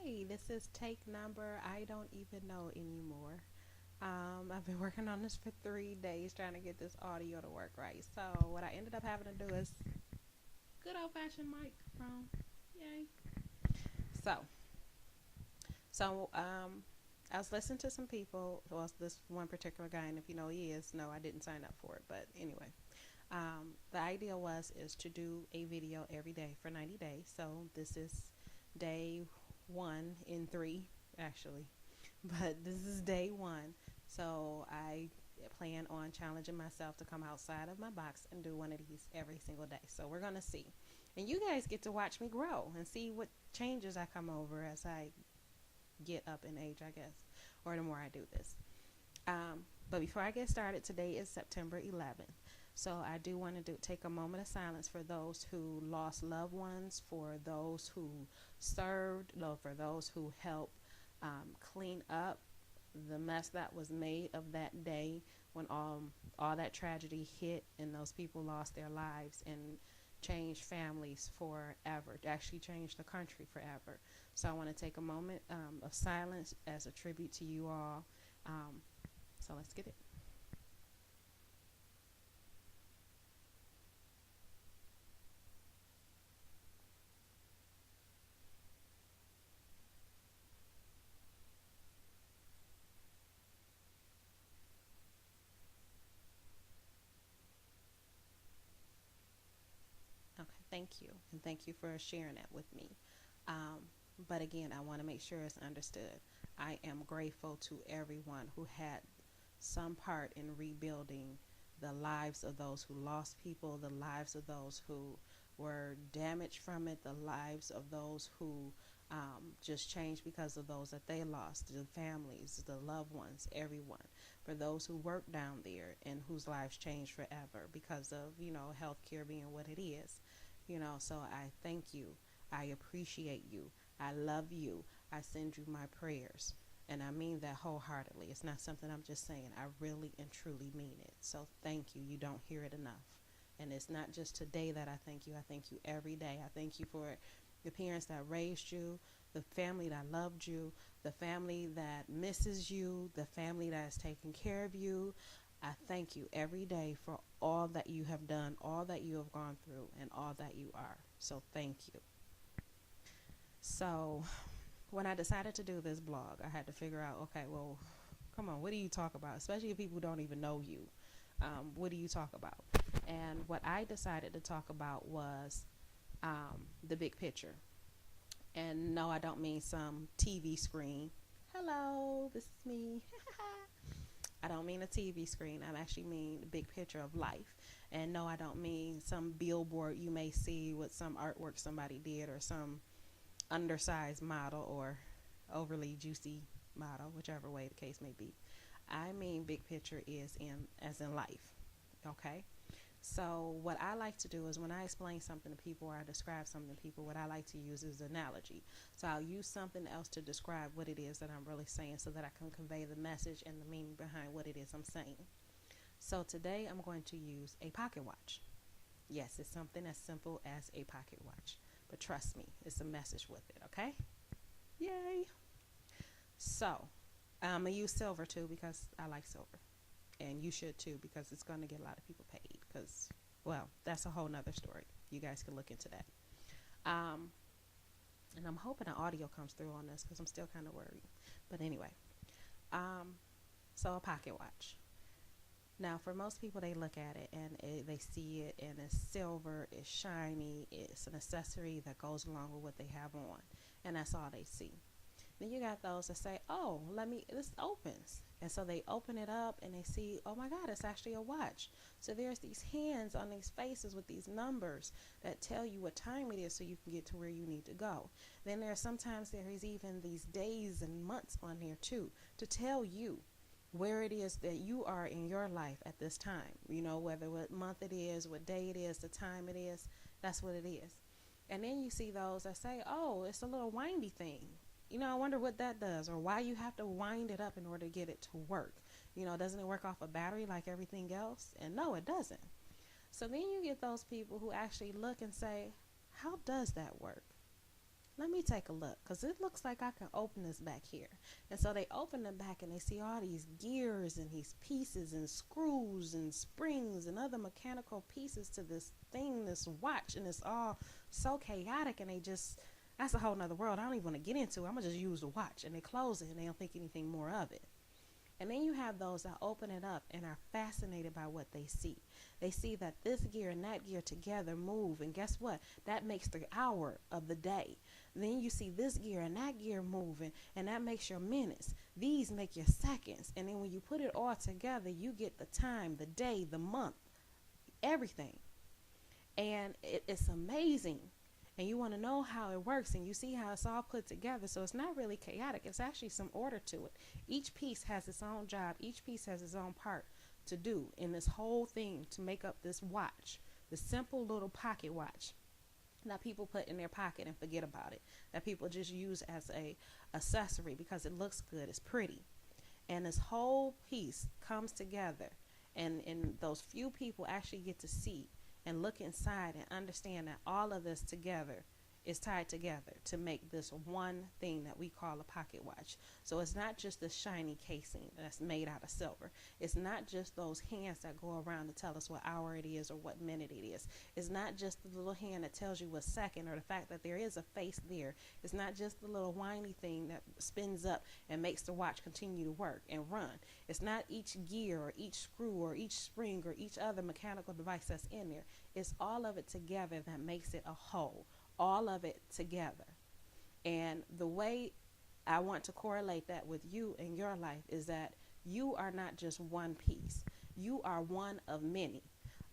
Okay, this is take number I don't even know anymore. I've been working on this for 3 days trying to get this audio to work right. So what I ended up having to do is good old fashioned microphone. Yay. So so I was listening to some people. Well, this one particular guy, and if you know who he is, no, I didn't sign up for it. But anyway, the idea is to do a video every day for 90 days. So this is day 1 in 3, actually, but this is day 1. So I plan on challenging myself to come outside of my box and do one of these every single day. So we're gonna see, and you guys get to watch me grow and see what changes I come over as I get up in age, I guess, or the more I do this. But before I get started, today is September 11th. So I do want to take a moment of silence for those who lost loved ones, for those who served, no, for those who helped clean up the mess that was made of that day when all that tragedy hit and those people lost their lives and changed families forever, actually changed the country forever. So I want to take a moment of silence as a tribute to you all. So let's get it. Okay, thank you. And thank you for sharing that with me. Um, but again, I want to make sure it's understood. I am grateful to everyone who had some part in rebuilding the lives of those who lost people, the lives of those who were damaged from it, the lives of those who just changed because of those that they lost, the families, the loved ones, everyone. For those who work down there and whose lives changed forever because of, healthcare being what it is. So I thank you. I appreciate you. I love you. I send you my prayers. And I mean that wholeheartedly. It's not something I'm just saying. I really and truly mean it. So thank you. You don't hear it enough. And it's not just today that I thank you. I thank you every day. I thank you for the parents that raised you, the family that loved you, the family that misses you, the family that has taken care of you. I thank you every day for all that you have done, all that you have gone through, and all that you are. So thank you. So when I decided to do this blog, I had to figure out, okay, well, come on, what do you talk about? Especially if people don't even know you. What do you talk about? And what I decided to talk about was the big picture. And no, I don't mean some TV screen. Hello, this is me. I don't mean a TV screen. I actually mean the big picture of life. And no, I don't mean some billboard you may see with some artwork somebody did or some undersized model or overly juicy model, whichever way the case may be. I mean big picture is in as in life. Okay? So what I like to do is when I explain something to people or I describe something to people, what I like to use is analogy. So I'll use something else to describe what it is that I'm really saying so that I can convey the message and the meaning behind what it is I'm saying. So today I'm going to use a pocket watch. Yes, it's something as simple as a pocket watch. But trust me, it's a message with it, okay? Yay! So I'm going to use silver too because I like silver. And you should too because it's going to get a lot of people paid because, well, that's a whole nother story. You guys can look into that. Um, and I'm hoping the audio comes through on this because I'm still kind of worried. But anyway, um, so a pocket watch. Now, for most people, they look at it and they see it and it's silver, it's shiny, it's an accessory that goes along with what they have on. And that's all they see. Then you got those that say, oh, this opens. And so they open it up and they see, oh my God, it's actually a watch. So there's these hands on these faces with these numbers that tell you what time it is so you can get to where you need to go. Then sometimes there is even these days and months on here too to tell you where it is that you are in your life at this time. Whether what month it is, what day it is, the time it is, that's what it is. And then you see those that say, oh, it's a little windy thing. I wonder what that does or why you have to wind it up in order to get it to work. Doesn't it work off a battery like everything else? And no, it doesn't. So then you get those people who actually look and say, how does that work? let me take a look, because it looks like I can open this back here. And so they open the back and they see all these gears and these pieces and screws and springs and other mechanical pieces to this thing, this watch, and it's all so chaotic, and they just, that's a whole nother world I don't even want to get into. I'm gonna just use the watch, and they close it and they don't think anything more of it. And then you have those that open it up and are fascinated by what they see. They see that this gear and that gear together move, and guess what? That makes the hour of the day. Then you see this gear and that gear moving, and that makes your minutes. These make your seconds. And then when you put it all together, you get the time, the day, the month, everything. And it's amazing. And you want to know how it works, and you see how it's all put together. So it's not really chaotic. It's actually some order to it. Each piece has its own job. Each piece has its own part to do in this whole thing to make up this watch, this simple little pocket watch that people put in their pocket and forget about it, that people just use as a accessory because it looks good, it's pretty. And this whole piece comes together, and those few people actually get to see and look inside and understand that all of this together is tied together to make this one thing that we call a pocket watch. So it's not just the shiny casing that's made out of silver. It's not just those hands that go around to tell us what hour it is or what minute it is. It's not just the little hand that tells you what second, or the fact that there is a face there. It's not just the little whiny thing that spins up and makes the watch continue to work and run. It's not each gear or each screw or each spring or each other mechanical device that's in there. It's all of it together that makes it a whole. All of it together. And the way I want to correlate that with you and your life is that you are not just one piece. You are one of many.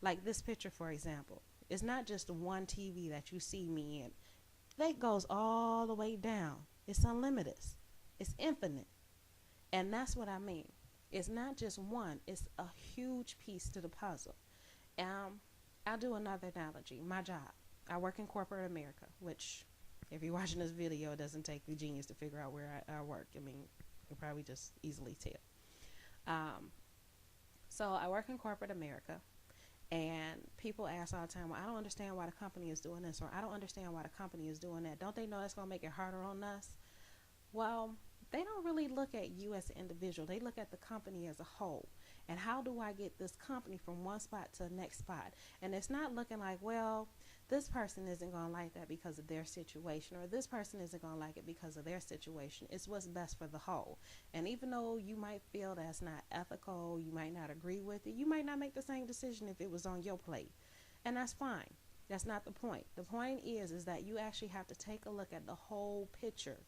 Like this picture, for example. It's not just one TV that you see me in. That goes all the way down. It's unlimited. It's infinite. And that's what I mean. It's not just one. It's a huge piece to the puzzle. I'll do another analogy. My job. I work in corporate America, which, if you're watching this video, it doesn't take the genius to figure out where I work. I mean, you probably just easily tell. So I work in corporate America, and people ask all the time, well, I don't understand why the company is doing this, or I don't understand why the company is doing that. Don't they know that's going to make it harder on us? Well, they don't really look at you as an individual. They look at the company as a whole. And how do I get this company from one spot to the next spot? And it's not looking like, well, this person isn't going to like that because of their situation, or this person isn't going to like it because of their situation. It's what's best for the whole. And even though you might feel that's not ethical, you might not agree with it, you might not make the same decision if it was on your plate. And that's fine. That's not the point. The point is that you actually have to take a look at the whole picture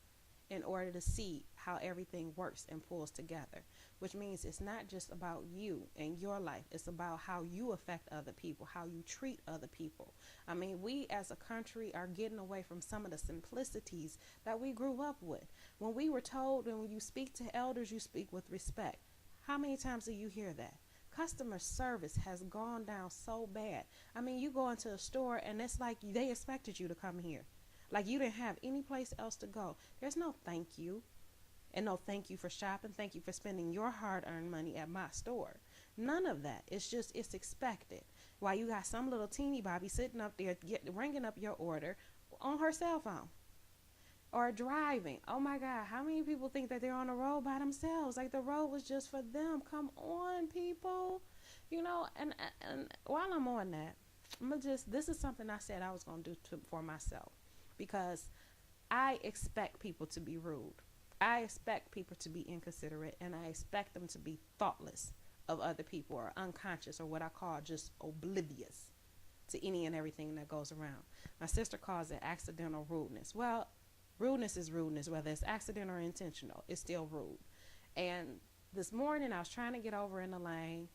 in order to see how everything works and pulls together, which means it's not just about you and your life. It's about how you affect other people, how you treat other people. I mean, we as a country are getting away from some of the simplicities that we grew up with. When we were told, and when you speak to elders, you speak with respect. How many times do you hear that? Customer service has gone down so bad. I mean, you go into a store and it's like they expected you to come here. Like you didn't have any place else to go. There's no thank you. And no thank you for shopping. Thank you for spending your hard-earned money at my store. None of that. It's just, it's expected. While you got some little teeny bobby sitting up there ringing up your order on her cell phone. Or driving. Oh my God, how many people think that they're on the road by themselves? Like the road was just for them. Come on, people. You know, and while I'm on that, this is something I said I was going to do for myself. Because I expect people to be rude. I expect people to be inconsiderate, and I expect them to be thoughtless of other people, or unconscious, or what I call just oblivious to any and everything that goes around. My sister calls it accidental rudeness. Well, rudeness is rudeness, whether it's accidental or intentional. It's still rude. And this morning I was trying to get over in the lane,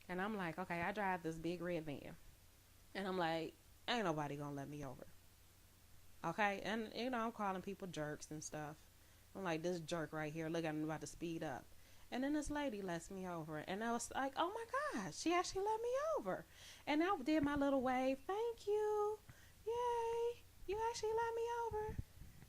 and I'm like, okay, I drive this big red van, and I'm like, ain't nobody gonna let me over. Okay, and you know, I'm calling people jerks and stuff. I'm like, this jerk right here, look, I'm about to speed up. And then this lady lets me over, and I was like, oh my gosh, she actually let me over. And I did my little wave, thank you, yay, you actually let me over,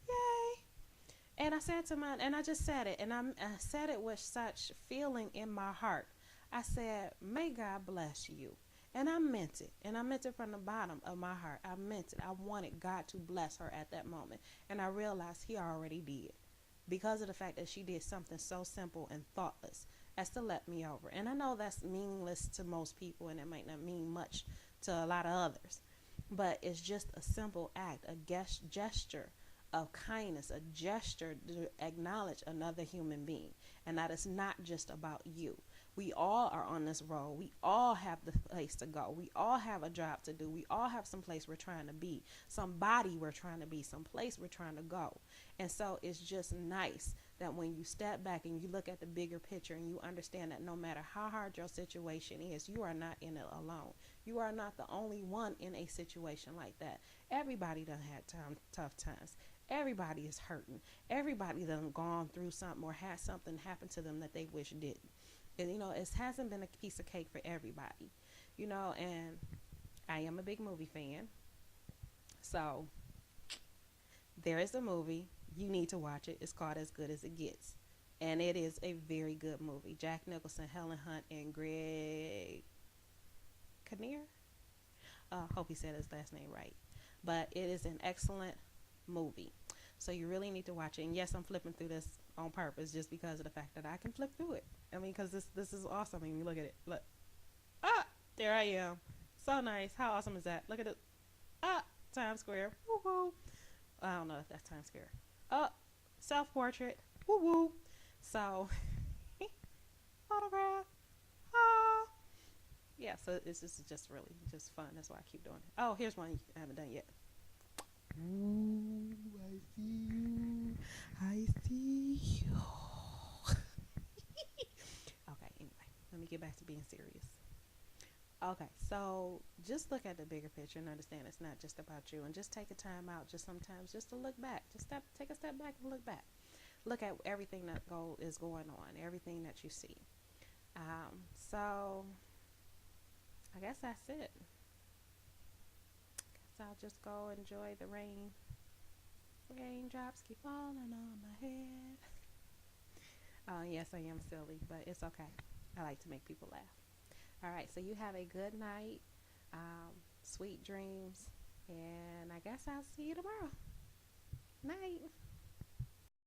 yay. And I said and I just said it, and I said it with such feeling in my heart. I said, may God bless you. And I meant it. And I meant it from the bottom of my heart. I meant it. I wanted God to bless her at that moment. And I realized He already did, because of the fact that she did something so simple and thoughtless as to let me over. And I know that's meaningless to most people, and it might not mean much to a lot of others, but it's just a simple act, a gesture of kindness, a gesture to acknowledge another human being, and that it's not just about you. We all are on this road. We all have the place to go. We all have a job to do. We all have some place we're trying to be, somebody we're trying to be, some place we're trying to go. And so it's just nice that when you step back and you look at the bigger picture and you understand that no matter how hard your situation is, you are not in it alone. You are not the only one in a situation like that. Everybody done had tough times. Everybody is hurting. Everybody done gone through something or had something happen to them that they wish didn't. And, it hasn't been a piece of cake for everybody, and I am a big movie fan. So there is a movie. You need to watch it. It's called As Good as It Gets. And it is a very good movie. Jack Nicholson, Helen Hunt, and Greg Kinnear. Hope he said his last name right. But it is an excellent movie. So you really need to watch it. And yes, I'm flipping through this on purpose just because of the fact that I can flip through it. I mean, because this is awesome. I mean, look at it. Look. There I am. So nice. How awesome is that? Look at it. Times Square. Woo-hoo. I don't know if that's Times Square. Self-portrait. Woo-woo. So, photograph. Yeah, so this is just really just fun. That's why I keep doing it. Oh, here's one I haven't done yet. Ooh, I see you. I see you. Okay, anyway, let me get back to being serious. Okay, so just look at the bigger picture and understand it's not just about you, and just take a time out just sometimes just to look back. Take a step back and look back. Look at everything that is going on, everything that you see. So I guess that's it. Guess I'll just go enjoy the rain. Raindrops keep falling on my head. Yes, I am silly, but it's okay. I like to make people laugh. All right, so you have a good night, sweet dreams, and I guess I'll see you tomorrow. Night.